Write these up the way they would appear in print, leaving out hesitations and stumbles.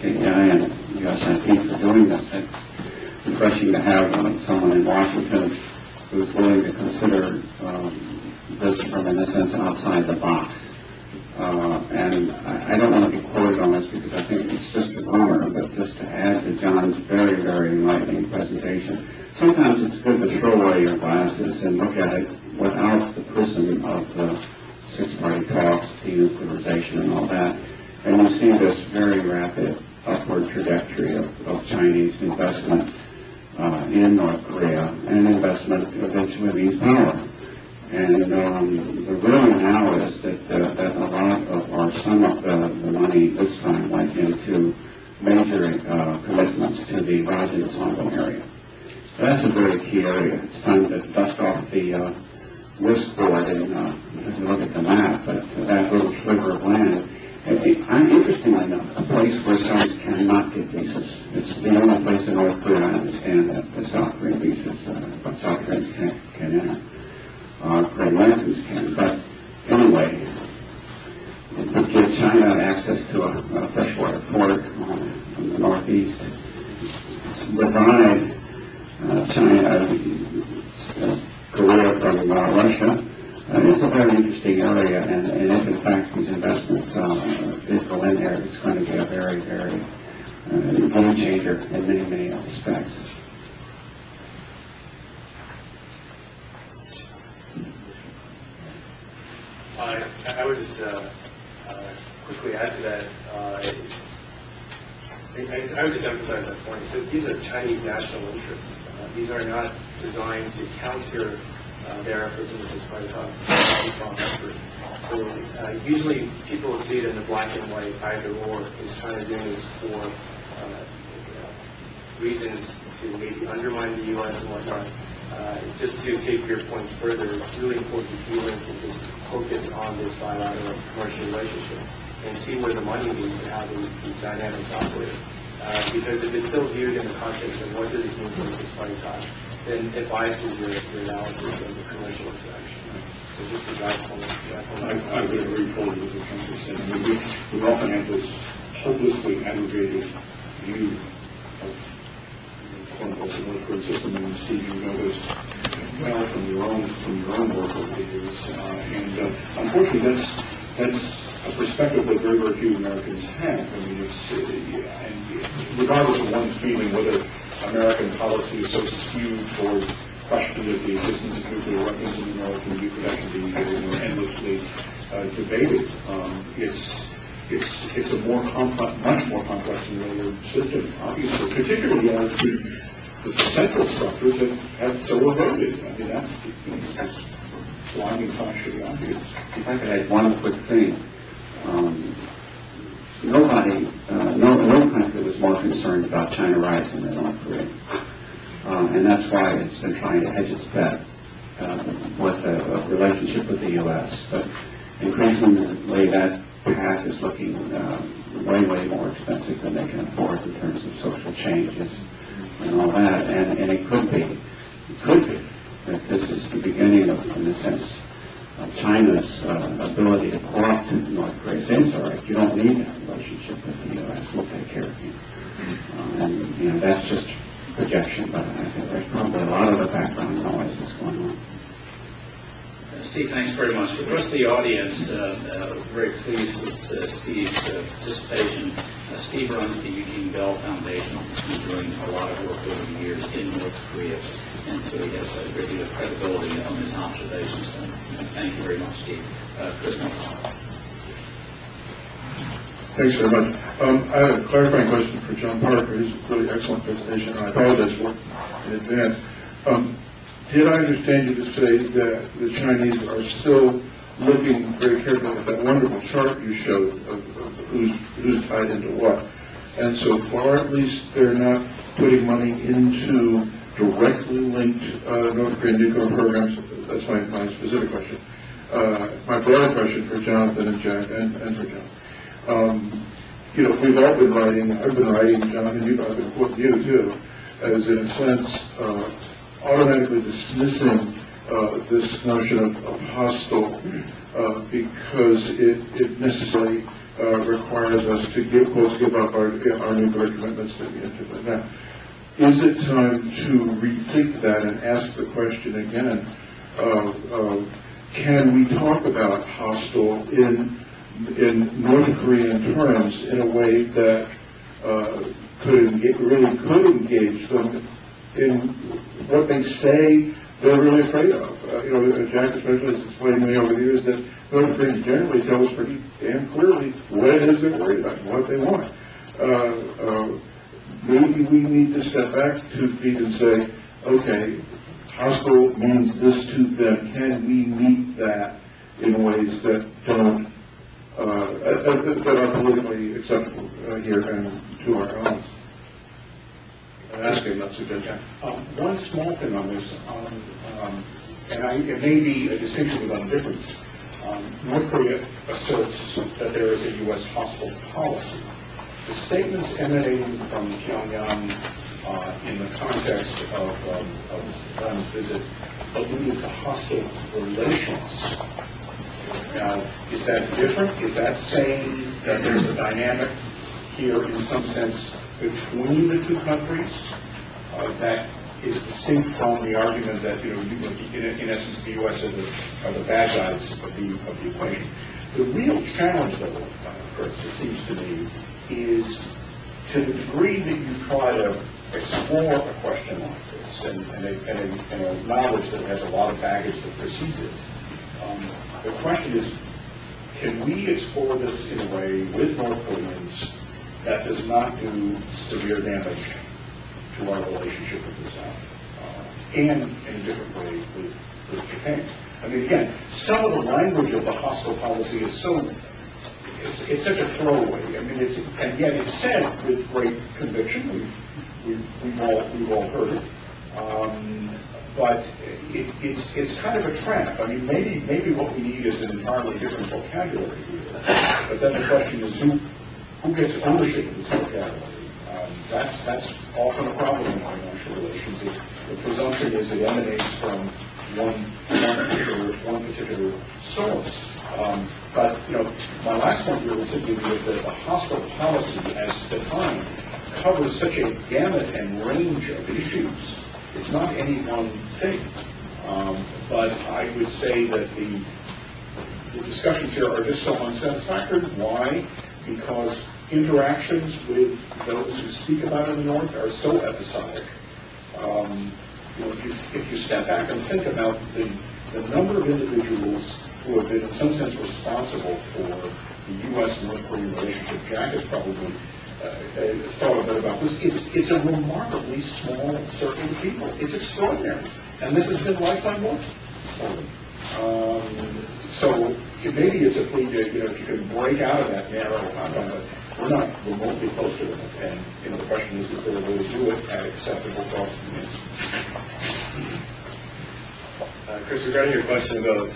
KEI and USIP for doing this. It's refreshing to have someone in Washington who's willing to consider this from, in a sense, outside the box. And I don't want to be quoted on this because I think it's just a rumor, but just to add to John's very, very enlightening presentation, sometimes it's good to throw away your glasses and look at it without the prism of the six-party talks, denuclearization and all that. And you see this very rapid upward trajectory of Chinese investment in North Korea, and investment eventually means power. And the ruling now is that a lot of, or some of the money this time went into major commitments to the Rajan area. So that's a very key area. It's time to dust off the risk board and look at the map, but that little sliver of land. Interestingly enough, a place where Saudis cannot get visas. It's the only place in North Korea, I understand, that the South Korean visas, but South Koreans can enter. Korean Americans can. But anyway, it would give China access to a freshwater port from the northeast. Divide China, Korea from Russia. It's a very interesting area, and if in fact these investments go in there, it's going to be a very, very game changer in many, many respects. I would just quickly add to that. I would just emphasize that point. These are Chinese national interests. These are not designed to counter their efforts in the six-party talks. So usually people see it in the black and white, either or. Is China doing this for reasons to maybe undermine the U.S. and whatnot? Just to take your points further, it's really important to feel like to just focus on this bilateral commercial relationship and see where the money leads and how these dynamics operate. Because if it's still viewed in the context of what does this mean for the six-party talk, then it biases your analysis of the commercial interaction. So just to drive home. I would agree fully with what Councilor said. I mean, we often have this hopelessly aggregated view of quote-unquote the North Korean system, and Steve, you know this well from your own work over the years. And unfortunately, that's a perspective that very, very few Americans have. I mean, and regardless of one's feeling whether American policy is so skewed toward question of the existence of nuclear weapons in the North, and that can be endlessly debated. It's a more complex, much more complex and layered system, obviously, particularly as the central structures have so eroded. I mean, that's this is blinding flash of the obvious. If I could add one quick thing. No country was more concerned about China rising than North Korea. And that's why it's been trying to hedge its bet with a relationship with the U.S. But increasingly that path is looking way, way more expensive than they can afford in terms of social changes and all that. And it could be that this is the beginning of, in a sense, China's ability to co-opt North Korea. Saying, all right, you don't need that relationship with the U.S. We'll take care of you. And that's just projection, but I think there's probably a lot of the background noise that's going on. Steve, thanks very much. For the rest of the audience, very pleased with Steve's participation. Steve runs the Eugene Bell Foundation. He's been doing a lot of work over the years in North Korea, and so he has a great deal of credibility on his observations. And thank you very much, Steve. Chris Moore. Thanks very much. I have a clarifying question for John Parker. He's a really excellent presentation, and I apologize for it in advance. Did I understand you to say that the Chinese are still looking very carefully at that wonderful chart you showed of who's tied into what? And so far, at least, they're not putting money into directly linked North Korean nuclear programs? That's my specific question. My broader question for Jonathan and Jack and for John. We've all been writing, I've been writing, John, and I've been quoting you too, as in a sense, automatically dismissing this notion of hostile because it necessarily requires us to give up our nuclear commitments to the internet. Now, is it time to rethink that and ask the question again of can we talk about hostile in North Korean terms in a way that really could engage them in what they say they're really afraid of? Jack especially has explained to me over the years that North Koreans generally tell us pretty damn clearly what it is they're worried about, what they want. Maybe we need to step back 2 feet and say, okay, hostile means this to them. Can we meet that in ways that don't that are politically acceptable here and to our own? Asking, not suggesting. One small thing on this, and it may be a distinction without a difference. North Korea asserts that there is a U.S. hostile policy. The statements emanating from Pyongyang in the context of Wen's visit alluded to hostile relations. Now, is that different? Is that saying that there's a dynamic here in some sense between the two countries that is distinct from the argument that, in essence, the U.S. are the bad guys of the equation? The real challenge, though, Chris, it seems to me, is to the degree that you try to explore a question like this and a knowledge that has a lot of baggage that precedes it. The question is, can we explore this in a way with North Koreans that does not do severe damage to our relationship with the South, and in a different way with Japan? I mean, again, some of the language of the hostile policy is it's such a throwaway. I mean, and yet it's said with great conviction. We've all heard it. But it's kind of a trap. I mean, maybe what we need is an entirely different vocabulary here. But then the question is, who gets ownership of this vocabulary? That's often a problem in international relations. The presumption is it emanates from one particular source. But my last point here would simply be that the hostile policy, as defined, covers such a gamut and range of issues. It's not any one thing. But I would say that the discussions here are just so unsatisfactory. Why? Because interactions with those who speak about it in the North are so episodic. If you step back and think about the number of individuals who have been in some sense responsible for the U.S.-North Korean relationship, Jack has probably thought a bit about this. It's a remarkably small circle of people. It's extraordinary. And this has been lifetime work for them. So maybe it's a plea to, if you can break out of that narrow confine, but we're not remotely close to it. And the question is there a way to do it at acceptable cost? Chris, regarding your question about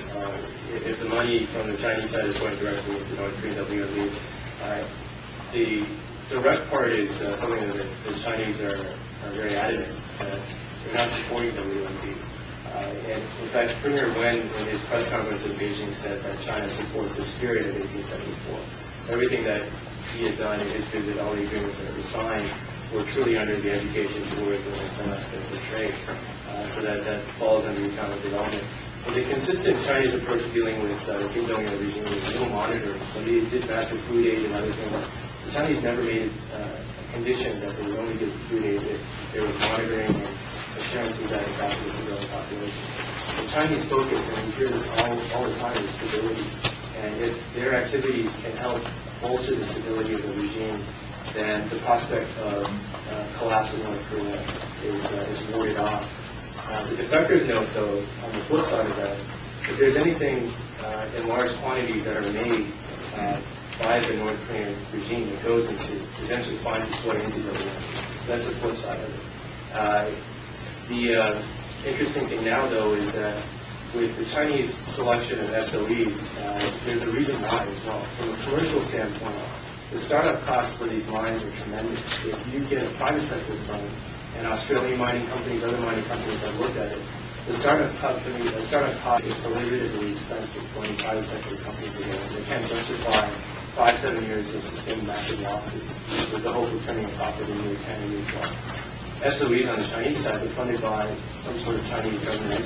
if the money from the Chinese side is going directly into North Korean WMD, the direct part is something that the Chinese are very adamant. They're not supporting WMD. And in fact, Premier Wen, in his press conference in Beijing, said that China supports the spirit of 1874. Everything that he had done in his visit, all the agreements that were signed, were truly under the education, tourism, and some aspects of trade. So that falls under economic development. And the consistent Chinese approach to dealing with the Kim Jong-il regime was little monitoring. When they did massive food aid and other things, the Chinese never made it a condition that they would only give food aid if there was monitoring and assurances that it got to the civilian population. The Chinese focus, and we hear this all the time, is stability. And if their activities can help bolster the stability of the regime, then the prospect of collapse in North Korea is warded off. The defectors note, though, on the flip side of that, if there's anything in large quantities that are made by the North Korean regime that goes into, eventually finds its way into the region. So that's the flip side of it. The interesting thing now, though, is that with the Chinese selection of SOEs, there's a reason why as well. From a commercial standpoint, the startup costs for these mines are tremendous. If you get a private sector fund, and Australian mining companies, other mining companies have looked at it, the startup cost is prohibitively expensive for any private sector company to get. They can't justify 5-7 years of sustained massive losses with the hope of turning a profit in year 10 and year 12. SOEs on the Chinese side were funded by some sort of Chinese government entity.